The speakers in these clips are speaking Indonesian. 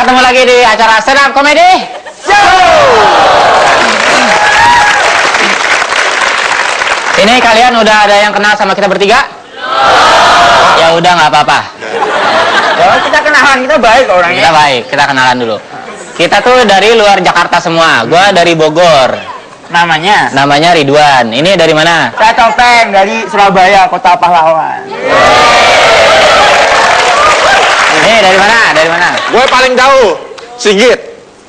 ketemu lagi di acara Stand Up Comedy Show. Ini kalian udah ada yang kenal sama kita bertiga? Ya udah, nggak apa-apa. Kalau kita kenalan, kita baik orangnya. Kita baik, kita kenalan dulu. Kita tuh dari luar Jakarta semua. Gua dari Bogor. Namanya Ridwan. Ini dari mana? Saya Topeng dari Surabaya, kota pahlawan. Ini dari mana? Dari mana? Gue paling jauh, Sigit,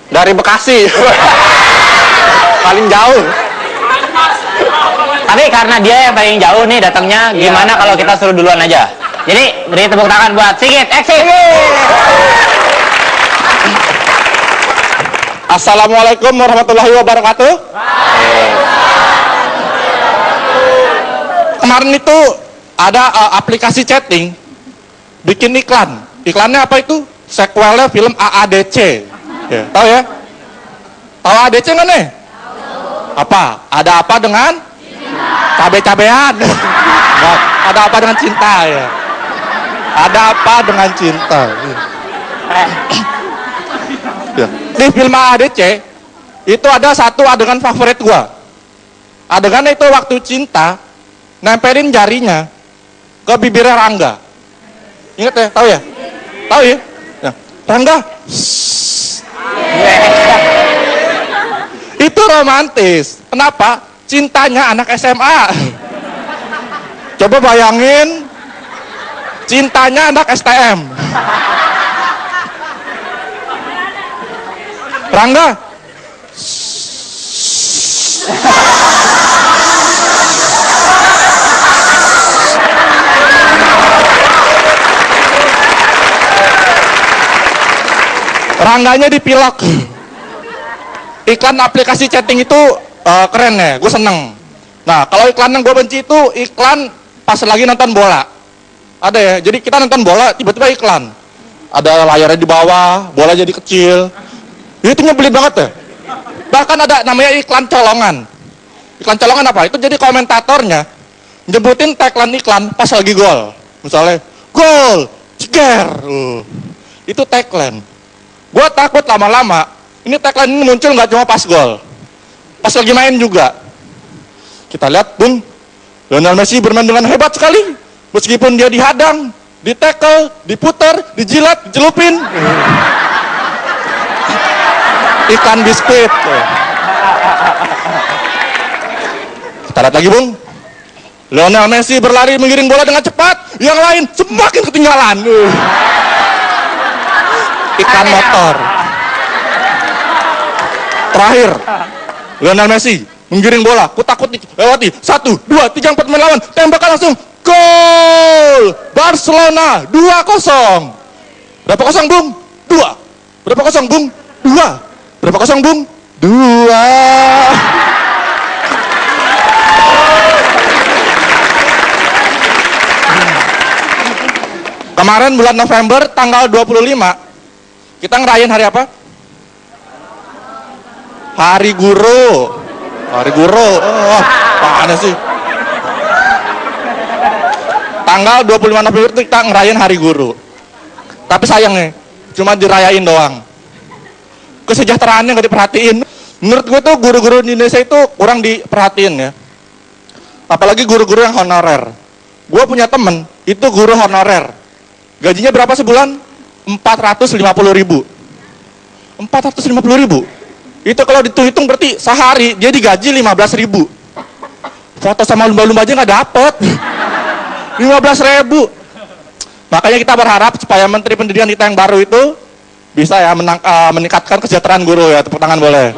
dari Bekasi. Paling jauh. Tapi karena dia yang paling jauh nih datangnya, gimana kalau kita suruh duluan aja? Jadi beri tepuk tangan buat Sigit. Exit. Assalamualaikum warahmatullahi wabarakatuh. Kemarin itu ada aplikasi chatting bikin iklan. Iklannya apa itu? Sequelnya film AADC. Ya, tahu ya? Tahu AADC nggak nih? Apa? Ada apa dengan? Cabe-cabean. Ada apa dengan cinta ya? Ada apa dengan cinta? Ya. Di film AADC itu ada satu adegan favorit gua. Adegannya itu waktu cinta nempelin jarinya ke bibirnya Rangga. Ingat ya? Tahu ya? Tahu ya? Ya. Rangga. Itu romantis. Kenapa? Cintanya anak SMA. Coba bayangin cintanya anak STM. Rangga. Rangganya dipilok. Iklan aplikasi chatting itu keren ya, gue seneng. Nah, kalau iklan yang gue benci itu iklan pas lagi nonton bola. Ada ya, jadi kita nonton bola, tiba-tiba iklan. Ada layarnya di bawah, bola jadi kecil. Itu nyebelin banget ya. Bahkan ada namanya iklan colongan. Iklan colongan apa? Itu jadi komentatornya nyebutin tagline iklan pas lagi gol. Misalnya, gol, ceger. Itu tagline. Gue takut lama-lama ini tagline ini muncul nggak cuma pas gol, pas lagi main juga. Kita lihat, Bung, Lionel Messi bermain dengan hebat sekali. Meskipun dia dihadang, ditackle, diputar, dijilat, dicelupin. Ikan biskuit. Kita lihat lagi, Bung. Lionel Messi berlari mengiring bola dengan cepat, yang lain semakin ketinggalan. Ikan motor. Terakhir, Lionel Messi menggiring bola, kutak-kutik, lewati 1, 2, 3, 4 main lawan, tembakan langsung, gol! Barcelona 2-0. Berapa kosong, Bung? 2. Berapa kosong, Bung? 2. Berapa kosong, Bung? 2. Kemarin bulan November tanggal 25 kita ngerayain hari apa? Hari Guru. Hari Guru. Oh, mana sih? Tanggal 25 November itu kita ngerayain Hari Guru. Tapi sayangnya cuma dirayain doang. Kesejahteraannya nggak diperhatiin. Menurut gue tuh guru-guru di Indonesia itu kurang diperhatiin ya. Apalagi guru-guru yang honorer. Gue punya temen, itu guru honorer. Gajinya berapa sebulan? 450.000. 450.000. Itu kalau dihitung berarti sehari dia digaji 15.000. Foto sama lumba-lumba aja nggak dapet. 15.000. Makanya kita berharap supaya Menteri Pendidikan kita yang baru itu bisa ya meningkatkan kesejahteraan guru ya. Tepuk tangan boleh.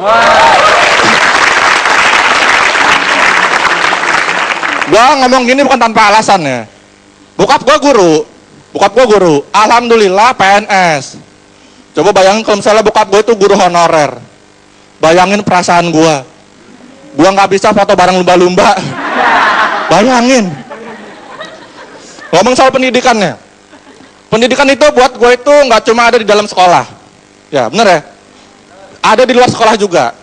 Gua ngomong gini bukan tanpa alasan ya. Bokap gua guru. Alhamdulillah PNS. Coba bayangin kalau misalnya bokap gue itu guru honorer. Bayangin perasaan gue. Gue nggak bisa foto bareng lumba-lumba. Bayangin. Ngomong soal pendidikannya. Pendidikan itu buat gue itu nggak cuma ada di dalam sekolah. Ya bener ya. Ada di luar sekolah juga.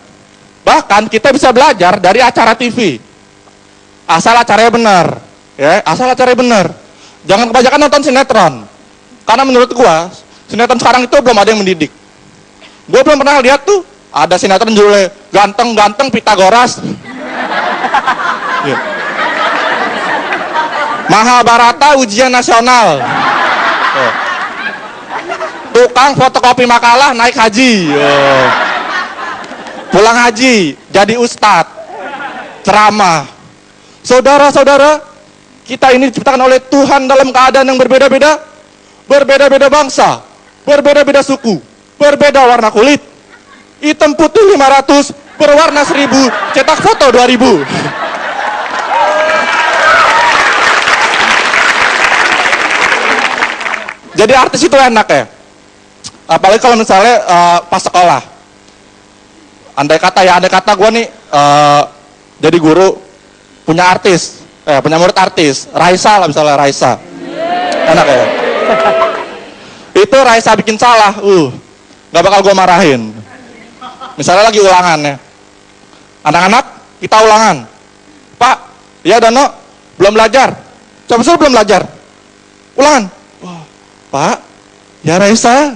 Bahkan kita bisa belajar dari acara TV. Asal acaranya benar. Ya, asal acaranya benar. Jangan kebanyakan nonton sinetron. Karena menurut gua, sinetron sekarang itu belum ada yang mendidik. Gue belum pernah lihat tuh ada sinetron judulnya ganteng-ganteng Pitagoras. Ya. Mahabharata ujian nasional. Oh. Tukang fotokopi makalah naik haji. Oh. Pulang haji jadi ustadz, ceramah. Saudara-saudara, kita ini diciptakan oleh Tuhan dalam keadaan yang berbeda-beda. Berbeda-beda bangsa, berbeda-beda suku, berbeda warna kulit. Hitam putih 500, berwarna 1000, cetak foto 2000. Jadi artis itu enak ya. Apalagi kalau misalnya pas sekolah. Andai kata gue nih jadi guru punya artis, punya murid artis, Raisa lah misalnya, Raisa. Enak ya. Itu Raisa bikin salah, nggak bakal gue marahin. Misalnya lagi ulangan ya. Anak-anak, kita ulangan. Pak, ya Dono, belum belajar. Coba suruh belum belajar. Ulangan. Wah, Pak, ya Raisa,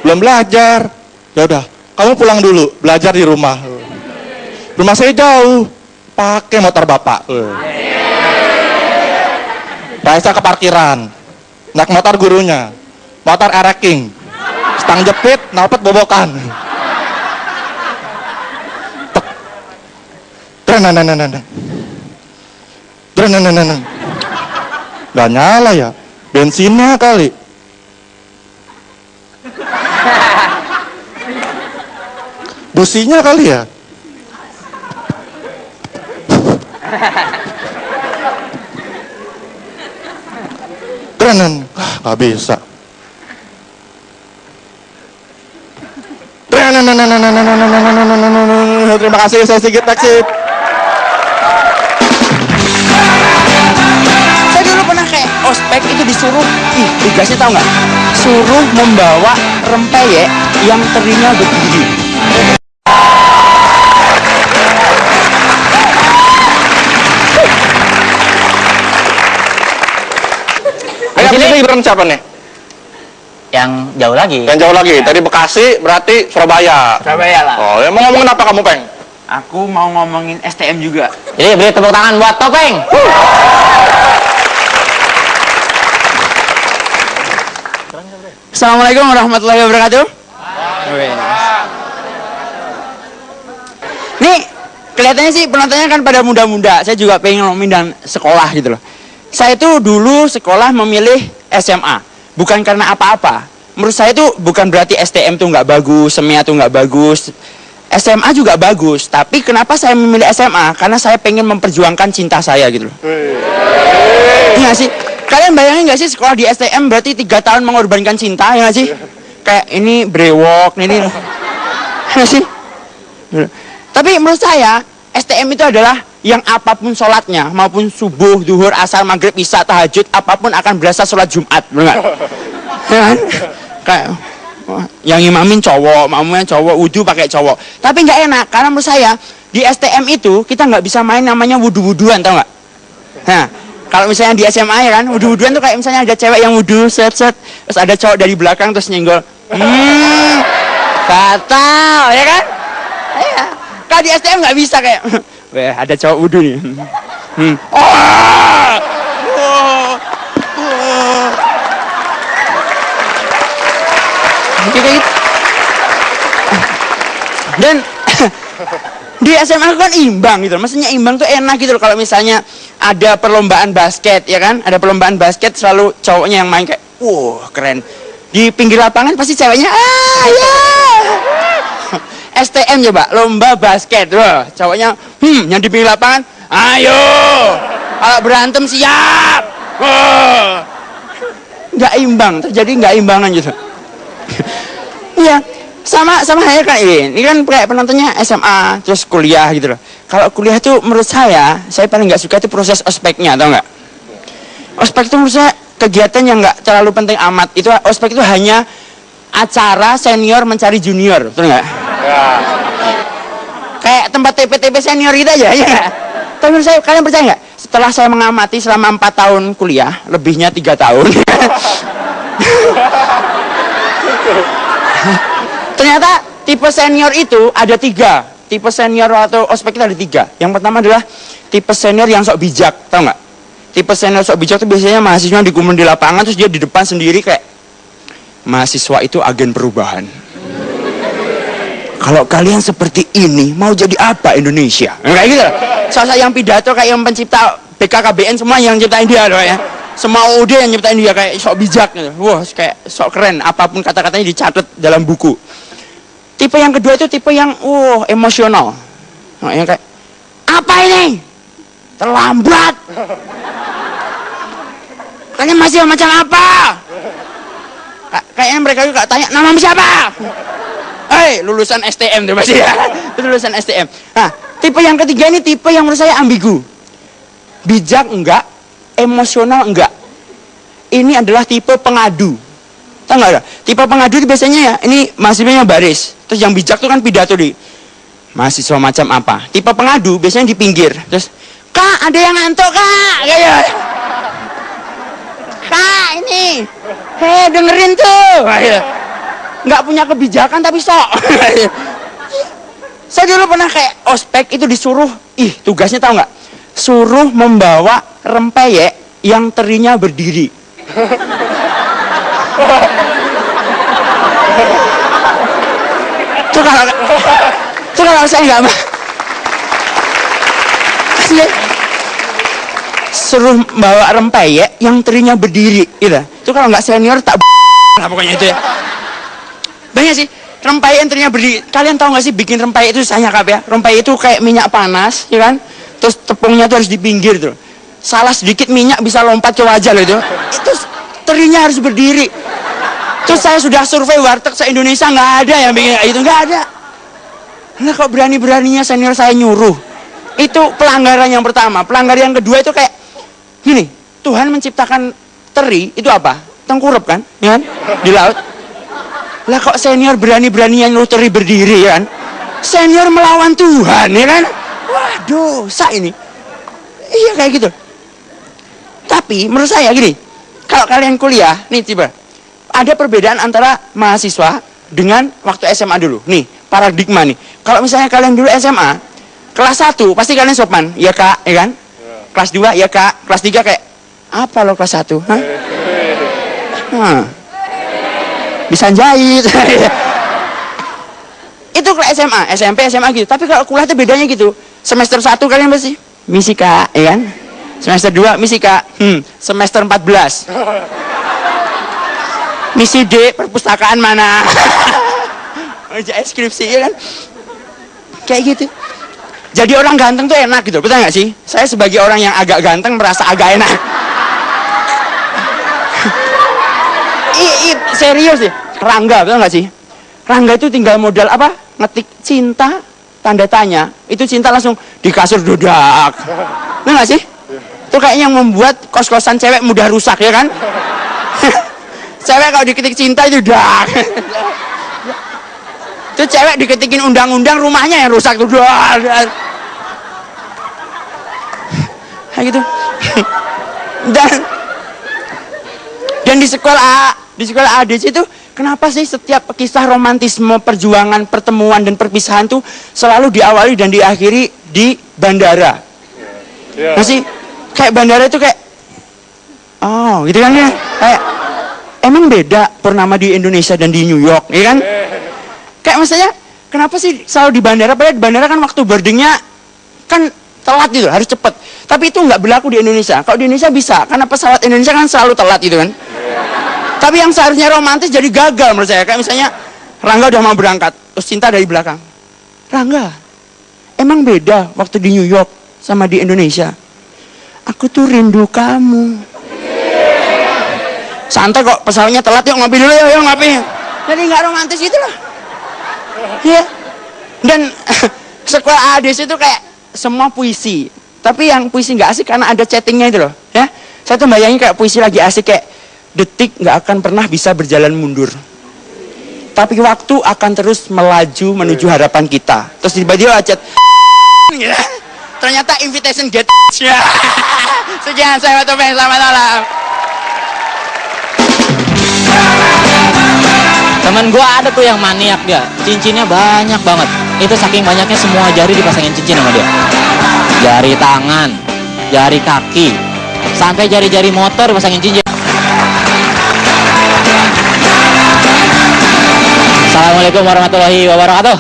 belum belajar. Ya udah, kamu pulang dulu, belajar di rumah. Rumah saya jauh, pakai motor bapak. Raisa ke parkiran, naik motor gurunya, motor ereking, stang jepit, knalpot bobokan. Gak nyala ya, bensinnya kali. Businya kali ya. Gak bisa. Terima kasih, saya Sigit Taksip. Saya dulu pernah kayak ospek itu disuruh, tugasnya tahu nggak? Suruh membawa rempeyek yang terinya begini. Ini Gibran siapa nih? Yang jauh lagi. Yang jauh lagi. Tadi Bekasi berarti Surabaya. Surabaya lah. Oh, ya mau ngomongin apa kamu, Peng? Aku mau ngomongin STM juga. Jadi beri tepuk tangan buat Topeng. Assalamualaikum warahmatullahi wabarakatuh. Nih, kelihatannya sih penontonnya kan pada muda-muda. Saya juga pengen ngomongin sekolah gitu loh. Saya itu dulu sekolah memilih SMA. Bukan karena apa-apa. Menurut saya itu bukan berarti STM tuh nggak bagus, SEMIA tuh nggak bagus. SMA juga bagus. Tapi kenapa saya memilih SMA? Karena saya pengen memperjuangkan cinta saya gitu loh. Iya sih. Kalian bayangin nggak sih sekolah di STM berarti 3 tahun mengorbankan cinta, ya nggak sih? Kayak ini brewok, ini. Ya sih? Tapi menurut saya STM itu adalah yang apapun sholatnya, maupun subuh, duhur, asar, maghrib, isya, tahajud, apapun akan berasa sholat Jumat, benar nggak? Ya kan? Kayak yang imamin cowok, makmumnya cowok, wudhu pakai cowok. Tapi nggak enak, karena menurut saya di STM itu kita nggak bisa main namanya wudhu-wudhuan, tau nggak? Nah, kalau misalnya di SMA ya kan, wudhu-wudhuan tuh kayak misalnya ada cewek yang wudhu, set-set, terus ada cowok dari belakang terus nyenggol, batal, ya kan? Iya. Kalau di STM nggak bisa kayak, weh ada cowok wudhu nih. Gitu. Dan di SMA kan imbang gitu, maksudnya imbang tuh enak gitu loh. Kalau misalnya ada perlombaan basket ya kan, ada perlombaan basket selalu cowoknya yang main kayak, keren. Di pinggir lapangan pasti ceweknya, ya. STM coba, lomba basket, cowoknya, yang di pinggir lapangan, ayo, kalau berantem siap, nggak imbang, terjadi nggak imbangan gitu. Iya, sama halnya kan ini kan kayak penontonnya SMA, terus kuliah gitu loh. Kalau kuliah tuh menurut saya paling nggak suka itu proses ospeknya, tau nggak? Ospek itu menurut saya kegiatan yang nggak terlalu penting amat. Itu ospek itu hanya acara senior mencari junior, betul nggak? Ya. Kayak tempat TP senior gitu aja, ya nggak? Tapi menurut saya, kalian percaya nggak? Setelah saya mengamati selama 4 tahun kuliah, lebihnya 3 tahun. Ternyata tipe senior itu ada 3. Tipe senior atau ospek itu ada 3. Yang pertama adalah tipe senior yang sok bijak, tau nggak? Tipe senior sok bijak itu biasanya mahasiswa dikumpulin di lapangan, terus dia di depan sendiri kayak, mahasiswa itu agen perubahan. Kalau kalian seperti ini, mau jadi apa Indonesia? Kayak gitu. Sosok yang pidato kayak yang pencipta BKKBN semua yang nyiptain dia loh ya. Semua UD yang nyiptain dia kayak sok bijak gitu. Wah, kayak sok keren, apapun kata-katanya dicatat dalam buku. Tipe yang kedua itu tipe yang emosional. Nah, yang kayak, apa ini? Terlambat. Kalian masih macam apa? Kayaknya mereka juga tanya, namamu siapa? Lulusan STM tuh pasti ya. Lulusan STM. Nah, tipe yang ketiga ini tipe yang menurut saya ambigu. Bijak enggak, emosional enggak. Ini adalah tipe pengadu. Tahu nggak? Tipe pengadu itu biasanya ya, ini mahasiswanya baris. Terus yang bijak tuh kan pidato di mahasiswa macam apa. Tipe pengadu biasanya di pinggir. Terus, Kak, ada yang ngantuk, Kak. Kayak, Kak, ini. Dengerin tuh. Nggak punya kebijakan tapi sok. Saya dulu pernah kayak ospek itu disuruh, tugasnya tahu nggak? Suruh membawa rempeyek yang terinya berdiri. Itu kalau saya nggak suruh bawa rempeyek yang terinya berdiri, gitu. Itu kalau nggak senior tak lah pokoknya itu ya. Banyak sih rempeyek yang terinya berdiri. Kalian tahu nggak sih bikin rempeyek itu susahnya apa ya? Rempeyek itu kayak minyak panas, ya kan? Terus tepungnya tuh harus di pinggir tuh. Salah sedikit minyak bisa lompat ke wajah loh itu. Itu terinya harus berdiri. Terus saya sudah survei warteg se-Indonesia, nggak ada yang bikin itu, nggak ada. Nah, kok berani-beraninya senior saya nyuruh. Itu pelanggaran yang pertama. Pelanggaran yang kedua itu kayak gini, Tuhan menciptakan teri itu apa? Tengkurap kan? Ya kan? Di laut. Lah kok senior berani-beraninya nyuruh teri berdiri, ya kan? Senior melawan Tuhan, ya kan? Wah, dosa ini. Iya kayak gitu. Tapi menurut saya gini, kalau kalian kuliah, nih tiba, ada perbedaan antara mahasiswa dengan waktu SMA dulu. Nih, paradigma nih. Kalau misalnya kalian dulu SMA, kelas 1 pasti kalian sopan, ya Kak, ya kan? Kelas 2, ya Kak. Kelas 3 kayak, apa lo kelas 1? Hah? Bisa jahit. Itu kelas SMA, SMP, SMA gitu. Tapi kalau kuliah itu bedanya gitu. Semester 1 kalian pasti, misi Kak, ya kan? Semester 2, misi Kak. Semester 14. Misi D, perpustakaan mana? Skripsi, ya kan? Kayak gitu. Jadi orang ganteng tuh enak gitu, betul nggak sih? Saya sebagai orang yang agak ganteng merasa agak enak. Serius sih. Rangga, betul nggak sih? Rangga itu tinggal modal apa? Ngetik cinta, tanda tanya. Itu cinta langsung di kasur dodak. Betul nggak sih? Itu kayaknya yang membuat kos-kosan cewek mudah rusak, ya kan? Cewek kalau diketik cinta itu dak. Itu cewek diketikin undang-undang, rumahnya yang rusak tuh. Kayak gitu. Dan di sekolah ADC itu kenapa sih setiap kisah romantisme, perjuangan, pertemuan dan perpisahan tuh selalu diawali dan diakhiri di bandara? Masih kayak bandara itu kayak gitu kan ya? Kayak emang beda purnama di Indonesia dan di New York, ya kan? Kayak maksudnya kenapa sih selalu di bandara? Padahal di bandara kan waktu boardingnya kan telat gitu, harus cepet. Tapi itu nggak berlaku di Indonesia. Kalau di Indonesia bisa, karena pesawat Indonesia kan selalu telat gitu kan. Tapi yang seharusnya romantis jadi gagal menurut saya. Kayak misalnya Rangga udah mau berangkat, terus Cinta dari belakang. Rangga, emang beda waktu di New York sama di Indonesia? Aku tuh rindu kamu. Santai kok, pesawatnya telat, yuk ngopi dulu, yuk ngopi. Jadi nggak romantis gitu loh. Ya. Dan sekolah ADC itu kayak semua puisi. Tapi yang puisi nggak asik karena ada chattingnya itu loh. Ya. Saya tuh bayangin kayak puisi lagi asik kayak detik nggak akan pernah bisa berjalan mundur. Tapi waktu akan terus melaju menuju harapan kita. Terus tiba-tiba chat. Ternyata invitation get. Sekian saya Topeng, selamat malam. Temen gua ada tuh yang maniak dia, cincinnya banyak banget. Itu saking banyaknya semua jari dipasangin cincin sama dia. Jari tangan, jari kaki, sampai jari-jari motor dipasangin cincin. Assalamualaikum warahmatullahi wabarakatuh.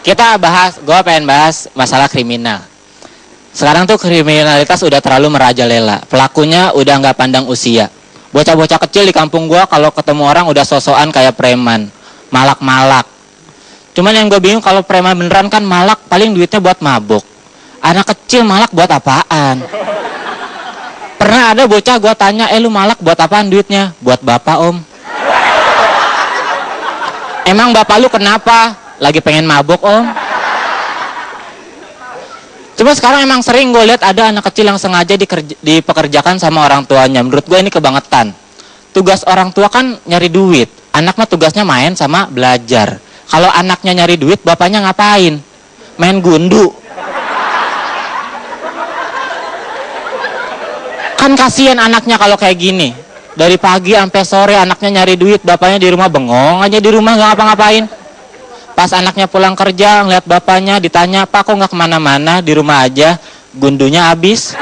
Kita gue pengen bahas masalah kriminal. Sekarang tuh kriminalitas udah terlalu merajalela. Pelakunya udah nggak pandang usia. Bocah-bocah kecil di kampung gue kalau ketemu orang udah sosokan kayak preman, malak-malak. Cuman yang gue bingung kalau preman beneran kan malak paling duitnya buat mabuk. Anak kecil malak buat apaan? Pernah ada bocah gue tanya, lu malak buat apaan duitnya? Buat bapak om. Emang bapak lu kenapa? Lagi pengen mabuk om. Cuma sekarang emang sering gue lihat ada anak kecil yang sengaja dipekerjakan sama orang tuanya. Menurut gue ini kebangetan. Tugas orang tua kan nyari duit. Anak mah tugasnya main sama belajar. Kalau anaknya nyari duit, bapaknya ngapain? Main gundu. Kan kasihan anaknya kalau kayak gini. Dari pagi sampai sore anaknya nyari duit, bapaknya di rumah bengong aja di rumah nggak ngapa-ngapain. Pas anaknya pulang kerja, ngeliat bapaknya, ditanya, Pak kok nggak kemana-mana, di rumah aja, gundunya habis.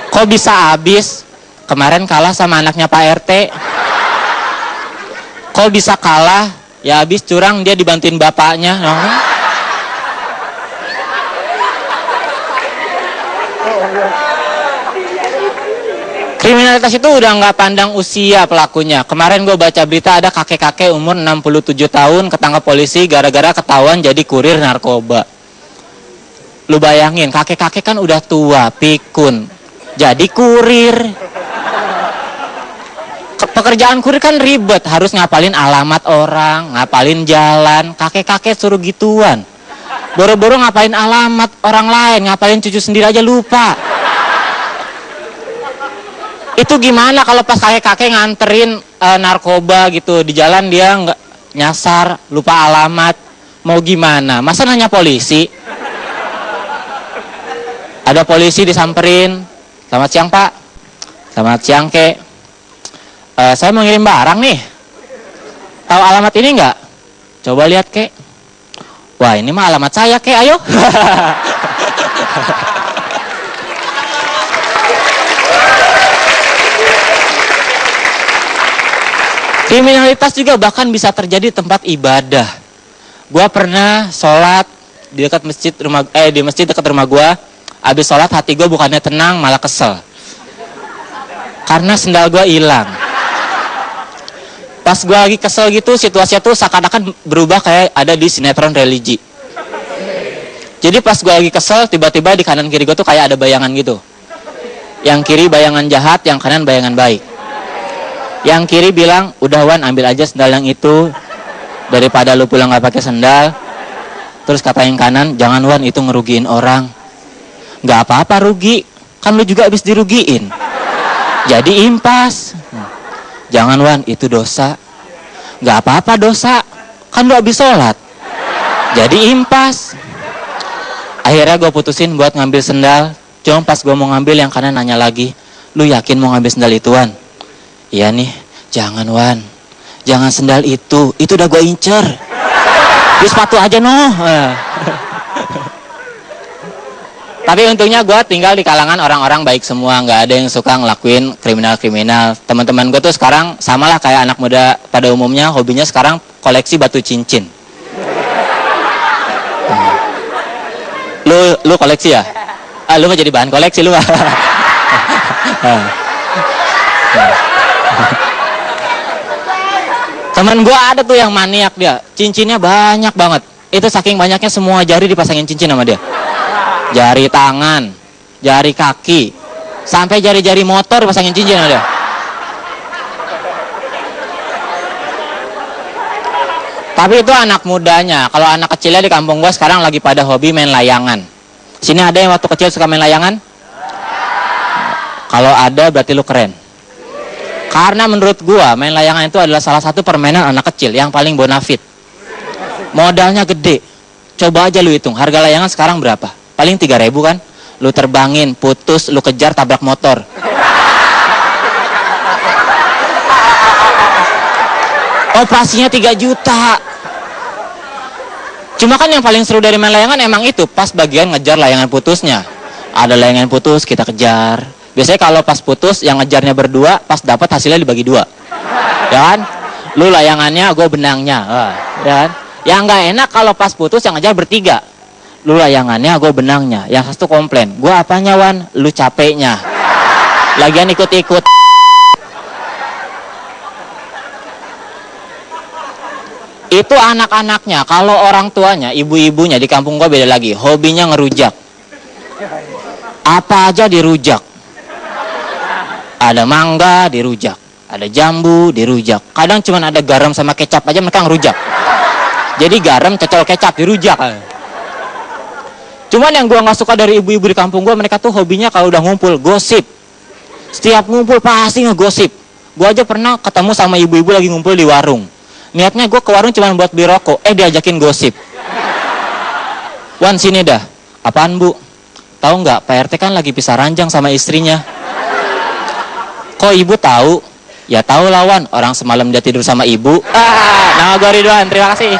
Kok bisa habis? Kemarin kalah sama anaknya Pak RT. Kok bisa kalah? Ya habis curang, dia dibantuin bapaknya. Kriminalitas itu udah nggak pandang usia pelakunya. Kemarin gue baca berita ada kakek-kakek umur 67 tahun ketangkap polisi gara-gara ketahuan jadi kurir narkoba. Lu bayangin, kakek-kakek kan udah tua, pikun, jadi kurir. Pekerjaan kurir kan ribet, harus ngapalin alamat orang, ngapalin jalan. Kakek-kakek suruh gituan. Boro-boro ngapalin alamat orang lain, ngapalin cucu sendiri aja lupa. Itu gimana kalau pas kakek-kakek nganterin narkoba gitu di jalan dia nggak nyasar, lupa alamat, mau gimana? Masa nanya polisi? Ada polisi disamperin, selamat siang Pak, selamat siang Kek, saya mau ngirim barang nih, tahu alamat ini nggak? Coba lihat Kek, wah ini mah alamat saya Kek, ayo. Kriminalitas juga bahkan bisa terjadi di tempat ibadah. Gua pernah sholat di dekat masjid di masjid dekat rumah gua. Habis sholat hati gua bukannya tenang malah kesel. Karena sendal gua hilang. Pas gua lagi kesel gitu, situasinya tuh seakan-akan berubah kayak ada di sinetron religi. Jadi pas gua lagi kesel, tiba-tiba di kanan kiri gua tuh kayak ada bayangan gitu. Yang kiri bayangan jahat, yang kanan bayangan baik. Yang kiri bilang, udah Wan ambil aja sendal yang itu daripada lu pulang gak pakai sendal. Terus kata yang kanan, jangan Wan itu ngerugiin orang. Gak apa-apa rugi, kan lu juga habis dirugiin. Jadi impas. Jangan Wan itu dosa. Gak apa-apa dosa, kan lu habis sholat. Jadi impas. Akhirnya gue putusin buat ngambil sendal. Cuma pas gue mau ngambil yang kanan nanya lagi, lu yakin mau ngambil sendal ituan? Iya nih, jangan Wan, jangan sendal itu udah gue incer. Di sepatu aja noh. Tapi untungnya gue tinggal di kalangan orang-orang baik semua, nggak ada yang suka ngelakuin kriminal-kriminal. Teman-teman gue tuh sekarang samalah kayak anak muda pada umumnya, hobinya sekarang koleksi batu cincin. Lu koleksi ya? Lu mau jadi bahan koleksi lu. Temen gue ada tuh yang maniak dia, cincinnya banyak banget. Itu saking banyaknya semua jari dipasangin cincin sama dia. Jari tangan, jari kaki, sampai jari-jari motor dipasangin cincin sama dia. Tapi itu anak mudanya. Kalau anak kecilnya di kampung gue sekarang lagi pada hobi main layangan. Sini ada yang waktu kecil suka main layangan? Kalau ada berarti lu keren. Karena menurut gua main layangan itu adalah salah satu permainan anak kecil yang paling bonafit. Modalnya gede. Coba aja lu hitung, harga layangan sekarang berapa? Paling 3.000 kan? lu terbangin, putus, lu kejar, tabrak motor. Operasinya 3 juta. Cuma kan yang paling seru dari main layangan emang itu, pas bagian ngejar layangan putusnya. Ada layangan putus, kita kejar. Biasanya kalau pas putus, yang ngejarnya berdua, pas dapat hasilnya dibagi 2. Ya kan? Lu layangannya, gue benangnya. Ya kan? Yang nggak enak kalau pas putus, yang ngejar bertiga. Lu layangannya, gue benangnya. Yang satu komplain, gue apanya Wan? Lu capeknya. Lagian ikut-ikut. Itu anak-anaknya, kalau orang tuanya, ibu-ibunya di kampung gua beda lagi, hobinya ngerujak. Apa aja dirujak. Ada mangga dirujak, ada jambu dirujak. Kadang cuma ada garam sama kecap aja mereka ngerujak. Jadi garam cocol kecap dirujak. Cuman yang gua nggak suka dari ibu-ibu di kampung gua, mereka tuh hobinya kalau udah ngumpul gosip. Setiap ngumpul pasti ngegosip. Gua aja pernah ketemu sama ibu-ibu lagi ngumpul di warung. Niatnya gue ke warung cuma buat beli rokok, diajakin gosip. Wan, sini dah. Apaan bu? Tahu nggak, Pak RT kan lagi pisah ranjang sama istrinya. Kok ibu tahu? Ya tahu lawan, orang semalam dia tidur sama ibu. Nama gue Ridwan, terima kasih.